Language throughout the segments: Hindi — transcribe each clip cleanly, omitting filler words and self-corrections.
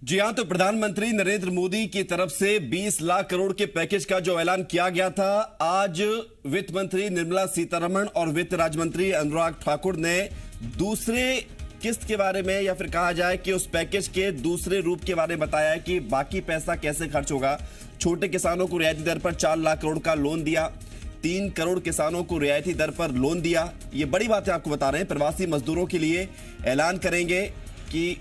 जी हां, तो प्रधानमंत्री नरेंद्र मोदी की तरफ से 20 लाख करोड़ के पैकेज का जो ऐलान किया गया था, आज वित्त मंत्री निर्मला सीतारमण और वित्त राज्य मंत्री अनुराग ठाकुर ने दूसरे किस्त के बारे में, या फिर कहा जाए कि उस पैकेज के दूसरे रूप के बारे में बताया कि बाकी पैसा कैसे खर्च होगा। छोटे किसानों को रियायती दर पर 4 लाख करोड़ का लोन दिया, 3 करोड़ किसानों को रियायती दर पर लोन दिया। ये बड़ी बातें आपको बता रहे हैं। प्रवासी मजदूरों के लिए ऐलान करेंगे कि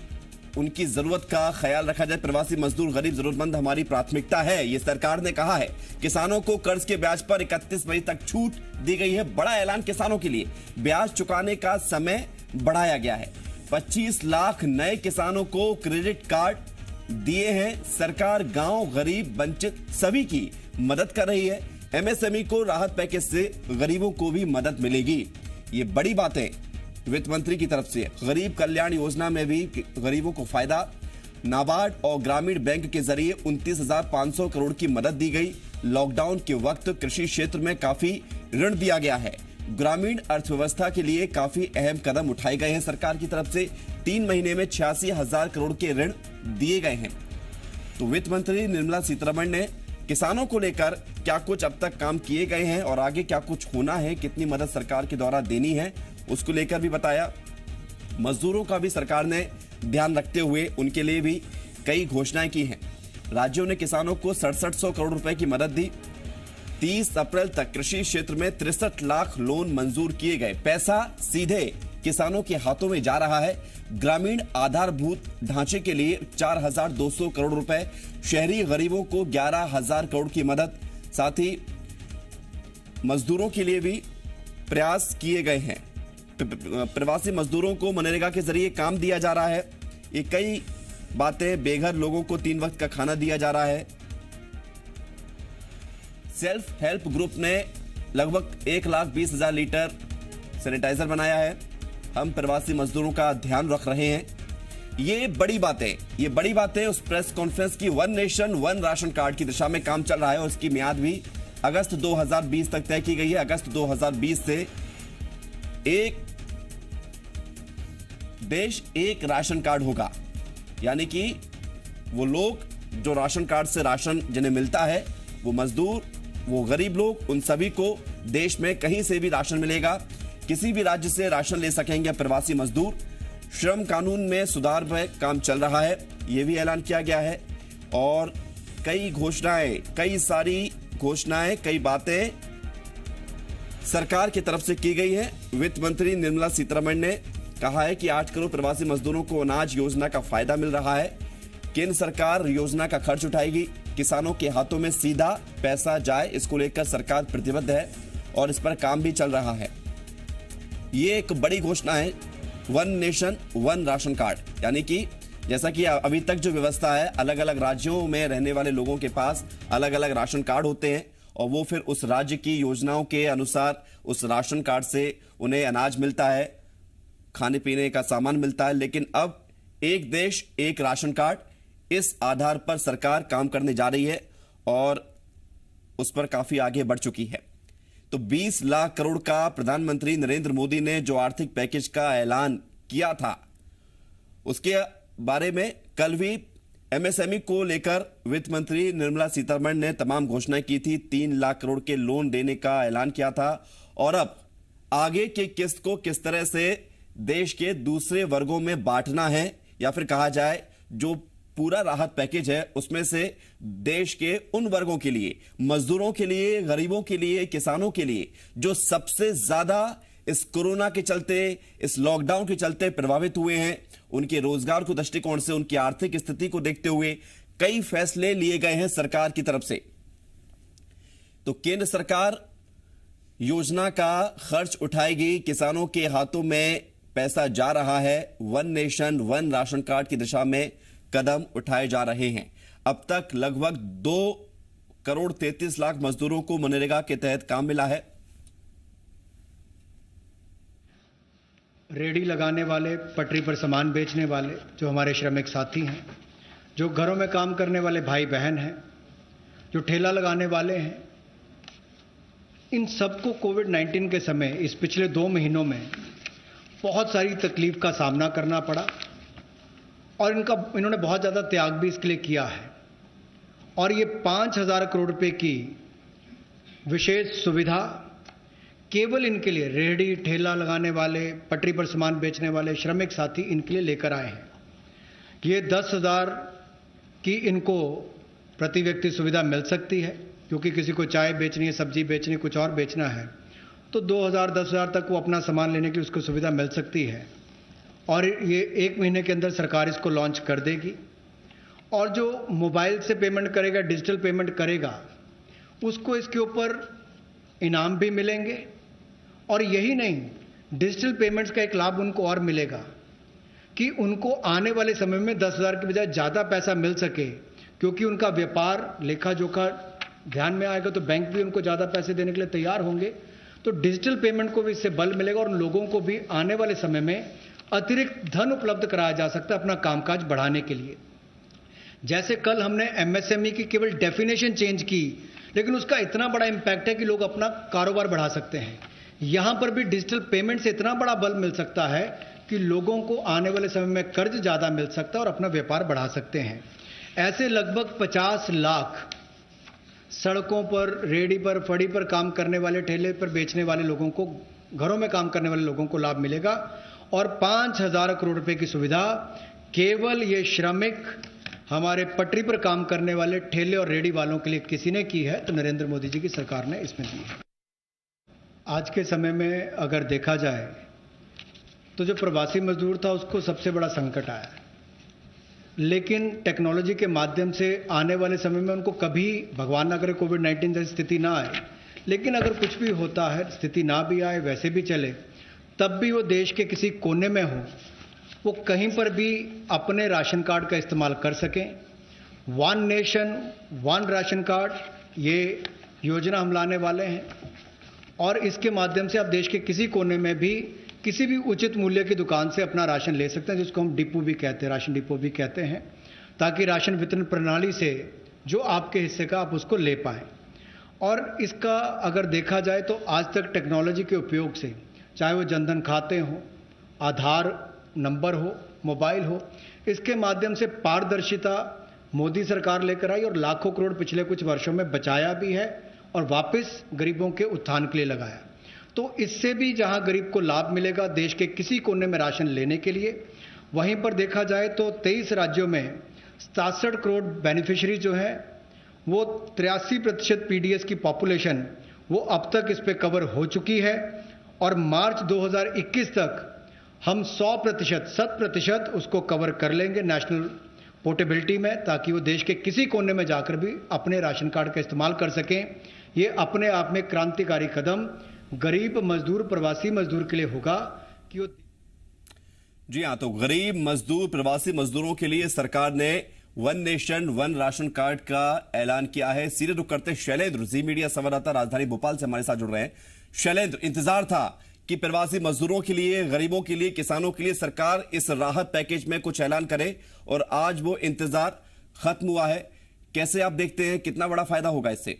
उनकी जरूरत का ख्याल रखा जाए। प्रवासी मजदूर, गरीब, जरूरतमंद हमारी प्राथमिकता है, ये सरकार ने कहा है। किसानों को कर्ज के ब्याज पर 31 मई तक छूट दी गई है। बड़ा ऐलान किसानों के लिए। ब्याज चुकाने का समय बढ़ाया गया है। 25 लाख नए किसानों को क्रेडिट कार्ड दिए हैं। सरकार गांव, गरीब, वंचित सभी की मदद कर रही है। एमएसएमई को राहत पैकेज से गरीबों को भी मदद मिलेगी। ये बड़ी बातें वित्त मंत्री की तरफ से। गरीब कल्याण योजना में भी गरीबों को फायदा। नाबार्ड और ग्रामीण बैंक के जरिए 29,500 करोड़ की मदद दी गई। लॉकडाउन के वक्त कृषि क्षेत्र में काफी ऋण दिया गया है। ग्रामीण अर्थव्यवस्था के लिए काफी अहम कदम उठाए गए हैं सरकार की तरफ से। 3 महीने में 86,000 करोड़ के ऋण दिए गए हैं। तो वित्त मंत्री निर्मला सीतारमण ने किसानों को लेकर क्या कुछ अब तक काम किए गए हैं और आगे क्या कुछ होना है, कितनी मदद सरकार के द्वारा देनी है, उसको लेकर भी बताया। मजदूरों का भी सरकार ने ध्यान रखते हुए उनके लिए भी कई घोषणाएं की हैं। राज्यों ने किसानों को 6700 करोड़ रुपए की मदद दी। 30 अप्रैल तक कृषि क्षेत्र में 63 लाख लोन मंजूर किए गए। पैसा सीधे किसानों के हाथों में जा रहा है। ग्रामीण आधारभूत ढांचे के लिए 4200 करोड़ रुपए। शहरी गरीबों को 11,000 करोड़ की मदद। साथ ही मजदूरों के लिए भी प्रयास किए गए हैं। प्रवासी मजदूरों को मनरेगा के जरिए काम दिया जा रहा है। ये कई बातें। बेघर लोगों को 3 वक्त का खाना दिया जा रहा है। सेल्फ हेल्प ग्रुप ने लगभग 1,20,000 लीटर सैनिटाइजर बनाया है। हम प्रवासी मजदूरों का ध्यान रख रहे हैं। ये बड़ी बातें उस प्रेस कॉन्फ्रेंस की। One nation one ration card की दिशा में काम चल रहा है और उसकी मियाद भी अगस्त 2020 तक तय की गई है। अगस्त 2020 से एक देश एक राशन कार्ड होगा, यानी कि वो लोग जो राशन कार्ड से राशन जिन्हें मिलता है, वो मजदूर, वो गरीब लोग, उन सभी को देश में कहीं से भी राशन मिलेगा। किसी भी राज्य से राशन ले सकेंगे प्रवासी मजदूर। श्रम कानून में सुधार पर काम चल रहा है, यह भी ऐलान किया गया है। और कई घोषणाएं, कई सारी घोषणाएं, कई बातें सरकार की तरफ से की गई है। वित्त मंत्री निर्मला सीतारमण ने कहा है कि 8 करोड़ प्रवासी मजदूरों को अनाज योजना का फायदा मिल रहा है। केंद्र सरकार योजना का खर्च उठाएगी। किसानों के हाथों में सीधा पैसा जाए, इसको लेकर सरकार प्रतिबद्ध है और इस पर काम भी चल रहा है। ये एक बड़ी घोषणा है। One nation one ration card, यानी कि जैसा कि अभी तक जो व्यवस्था है, अलग अलग राज्यों में रहने वाले लोगों के पास अलग अलग राशन कार्ड होते हैं और वो फिर उस राज्य की योजनाओं के अनुसार उस राशन कार्ड से उन्हें अनाज मिलता है, खाने पीने का सामान मिलता है। लेकिन अब एक देश एक राशन कार्ड, इस आधार पर सरकार काम करने जा रही है और उस पर काफी आगे बढ़ चुकी है। तो 20 लाख करोड़ का प्रधानमंत्री नरेंद्र मोदी ने जो आर्थिक पैकेज का ऐलान किया था, उसके बारे में कल भी एमएसएमई को लेकर वित्त मंत्री निर्मला सीतारमण ने तमाम घोषणाएं की थी। 3 लाख करोड़ के लोन देने का ऐलान किया था और अब आगे की किस्त को किस तरह से देश के दूसरे वर्गों में बांटना है, या फिर कहा जाए जो पूरा राहत पैकेज है उसमें से देश के उन वर्गों के लिए, मजदूरों के लिए, गरीबों के लिए, किसानों के लिए जो सबसे ज्यादा इस कोरोना के चलते, इस लॉकडाउन के चलते प्रभावित हुए हैं, उनके रोजगार को दृष्टिकोण से, उनकी आर्थिक स्थिति को देखते हुए कई फैसले लिए गए हैं सरकार की तरफ से। तो केंद्र सरकार योजना का खर्च उठाएगी। किसानों के हाथों में पैसा जा रहा है। One nation one ration card की दिशा में कदम उठाए जा रहे हैं। अब तक लगभग 2 करोड़ 33 लाख मजदूरों को मनरेगा के तहत काम मिला है। रेहड़ी लगाने वाले, पटरी पर सामान बेचने वाले, जो हमारे श्रमिक साथी हैं, जो घरों में काम करने वाले भाई बहन हैं, जो ठेला लगाने वाले हैं, इन सबको कोविड-19 के समय इस पिछले 2 महीनों में बहुत सारी तकलीफ का सामना करना पड़ा और इन्होंने बहुत ज़्यादा त्याग भी इसके लिए किया है। और ये 5,000 करोड़ रुपए की विशेष सुविधा केवल इनके लिए, रेहड़ी ठेला लगाने वाले, पटरी पर सामान बेचने वाले श्रमिक साथी, इनके लिए लेकर आए हैं। ये 10,000 की इनको प्रति व्यक्ति सुविधा मिल सकती है, क्योंकि किसी को चाय बेचनी है, सब्जी बेचनी है, कुछ और बेचना है, तो 2,000 10,000 तक वो अपना सामान लेने की उसको सुविधा मिल सकती है। और ये 1 महीने के अंदर सरकार इसको लॉन्च कर देगी। और जो मोबाइल से पेमेंट करेगा, डिजिटल पेमेंट करेगा, उसको इसके ऊपर इनाम भी मिलेंगे। और यही नहीं, डिजिटल पेमेंट्स का एक लाभ उनको और मिलेगा कि उनको आने वाले समय में 10,000 के बजाय ज़्यादा पैसा मिल सके, क्योंकि उनका व्यापार लेखा जोखा ध्यान में आएगा तो बैंक भी उनको ज़्यादा पैसे देने के लिए तैयार होंगे। तो डिजिटल पेमेंट को भी इससे बल मिलेगा और उन लोगों को भी आने वाले समय में अतिरिक्त धन उपलब्ध कराया जा सकता है अपना कामकाज बढ़ाने के लिए। जैसे कल हमने एमएसएमई की केवल डेफिनेशन चेंज की, लेकिन उसका इतना बड़ा इंपैक्ट है कि लोग अपना कारोबार बढ़ा सकते हैं। यहां पर भी डिजिटल पेमेंट से इतना बड़ा बल मिल सकता है कि लोगों को आने वाले समय में कर्ज ज़्यादा मिल सकता है और अपना व्यापार बढ़ा सकते हैं। ऐसे लगभग 50 लाख सड़कों पर, रेहड़ी पर, फड़ी पर काम करने वाले, ठेले पर बेचने वाले लोगों को, घरों में काम करने वाले लोगों को लाभ मिलेगा। और 5,000 करोड़ रुपए की सुविधा केवल ये श्रमिक, हमारे पटरी पर काम करने वाले ठेले और रेहड़ी वालों के लिए किसी ने की है, तो नरेंद्र मोदी जी की सरकार ने इसमें दी है। आज के समय में अगर देखा जाए तो जो प्रवासी मजदूर था उसको सबसे बड़ा संकट आया, लेकिन टेक्नोलॉजी के माध्यम से आने वाले समय में उनको कभी, भगवान ना करे, कोविड-19 जैसी स्थिति ना आए, लेकिन अगर कुछ भी होता है, स्थिति ना भी आए, वैसे भी चले, तब भी वो देश के किसी कोने में हो, वो कहीं पर भी अपने राशन कार्ड का इस्तेमाल कर सकें। One nation one ration card, ये योजना हम लाने वाले हैं और इसके माध्यम से आप देश के किसी कोने में भी किसी भी उचित मूल्य की दुकान से अपना राशन ले सकते हैं, जिसको हम डिपो भी कहते हैं, राशन डिपो भी कहते हैं, ताकि राशन वितरण प्रणाली से जो आपके हिस्से का आप उसको ले पाएं। और इसका अगर देखा जाए तो आज तक टेक्नोलॉजी के उपयोग से, चाहे वो जनधन खाते हो, आधार नंबर हो, मोबाइल हो, इसके माध्यम से पारदर्शिता मोदी सरकार लेकर आई और लाखों करोड़ पिछले कुछ वर्षों में बचाया भी है और वापस गरीबों के उत्थान के लिए लगाया। तो इससे भी जहां गरीब को लाभ मिलेगा देश के किसी कोने में राशन लेने के लिए, वहीं पर देखा जाए तो 23 राज्यों में 67 करोड़ बेनिफिशियरी जो हैं, वो 83% पीडीएस की पॉपुलेशन वो अब तक इस पे कवर हो चुकी है। और मार्च 2021 तक हम 100% उसको कवर कर लेंगे नेशनल पोर्टेबिलिटी में, ताकि वो देश के किसी कोने में जाकर भी अपने राशन कार्ड का इस्तेमाल कर सकें। ये अपने आप में क्रांतिकारी कदम गरीब मजदूर, प्रवासी मजदूर के लिए होगा कि वो, जी हाँ, तो गरीब मजदूर, प्रवासी मजदूरों के लिए सरकार ने one nation one ration card का ऐलान किया है। सीधे रुक करते शैलेंद्र, जी मीडिया संवाददाता राजधानी भोपाल से हमारे साथ जुड़ रहे हैं। शैलेंद्र, इंतजार था कि प्रवासी मजदूरों के लिए, गरीबों के लिए, किसानों के लिए सरकार इस राहत पैकेज में कुछ ऐलान करे और आज वो इंतजार खत्म हुआ है। कैसे आप देखते हैं, कितना बड़ा फायदा होगा इससे?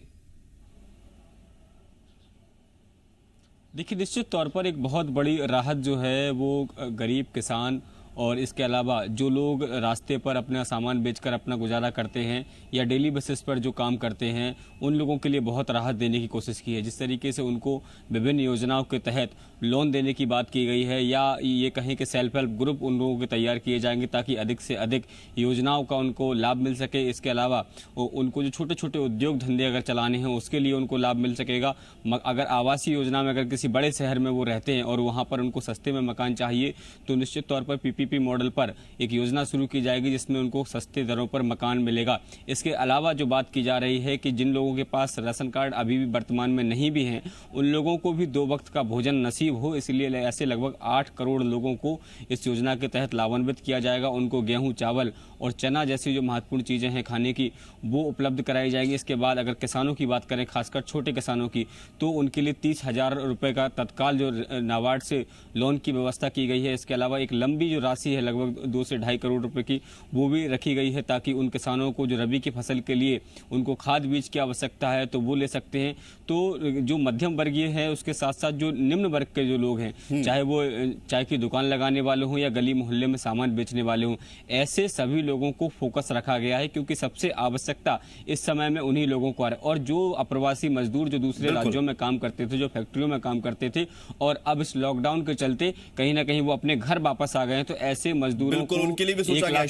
देखिए, निश्चित तौर पर एक बहुत बड़ी राहत जो है वो गरीब, किसान और इसके अलावा जो लोग रास्ते पर अपना सामान बेचकर अपना गुजारा करते हैं या डेली बेसिस पर जो काम करते हैं, उन लोगों के लिए बहुत राहत देने की कोशिश की है। जिस तरीके से उनको विभिन्न योजनाओं के तहत लोन देने की बात की गई है, या ये कहें कि सेल्फ हेल्प ग्रुप उन लोगों के तैयार किए जाएंगे ताकि अधिक से अधिक योजनाओं का उनको लाभ मिल सके। इसके अलावा उनको जो छोटे छोटे उद्योग धंधे अगर चलाने हैं उसके लिए उनको लाभ मिल सकेगा। अगर आवासीय योजना में अगर किसी बड़े शहर में वो रहते हैं और वहाँ पर उनको सस्ते में मकान चाहिए, तो निश्चित तौर पर पीपीपी मॉडल पर एक योजना शुरू की जाएगी जिसमें उनको सस्ते दरों पर मकान मिलेगा। इसके अलावा जो बात की जा रही है कि जिन लोगों के पास राशन कार्ड अभी भी वर्तमान में नहीं भी हैं, उन लोगों को भी 2 वक्त का भोजन नसीब हो, इसलिए ऐसे लगभग 8 करोड़ लोगों को इस योजना के तहत लाभान्वित किया जाएगा। उनको गेहूं, चावल और चना जैसी जो महत्वपूर्ण चीज़ें हैं खाने की वो उपलब्ध कराई जाएगी। इसके बाद अगर किसानों की बात करें, खासकर छोटे किसानों की, तो उनके लिए 30,000 रुपये का तत्काल जो नाबार्ड से लोन की व्यवस्था की गई है। इसके अलावा एक लंबी जो राशि है लगभग 2 से 2.5 करोड़ रुपए की, वो भी रखी गई है ताकि उन किसानों को जो रबी की फसल के लिए उनको खाद बीज की आवश्यकता है तो वो ले सकते हैं। तो जो मध्यम वर्गीय है उसके साथ साथ जो निम्न वर्ग के जो लोग हैं, चाहे वो चाय की दुकान लगाने वाले हों या गली मोहल्ले में सामान बेचने वाले हों, ऐसे सभी लोगों को फोकस रखा गया है क्योंकि सबसे आवश्यकता इस समय में उन्हीं लोगों को आ रहा है। और जो अप्रवासी मजदूर जो दूसरे राज्यों में काम करते थे, जो फैक्ट्रियों में काम करते थे और अब इस लॉकडाउन के चलते कहीं ना कहीं वो अपने घर वापस आ गए हैं, तो ऐसे मजदूरों को उनके लिए भी सोचा गया है।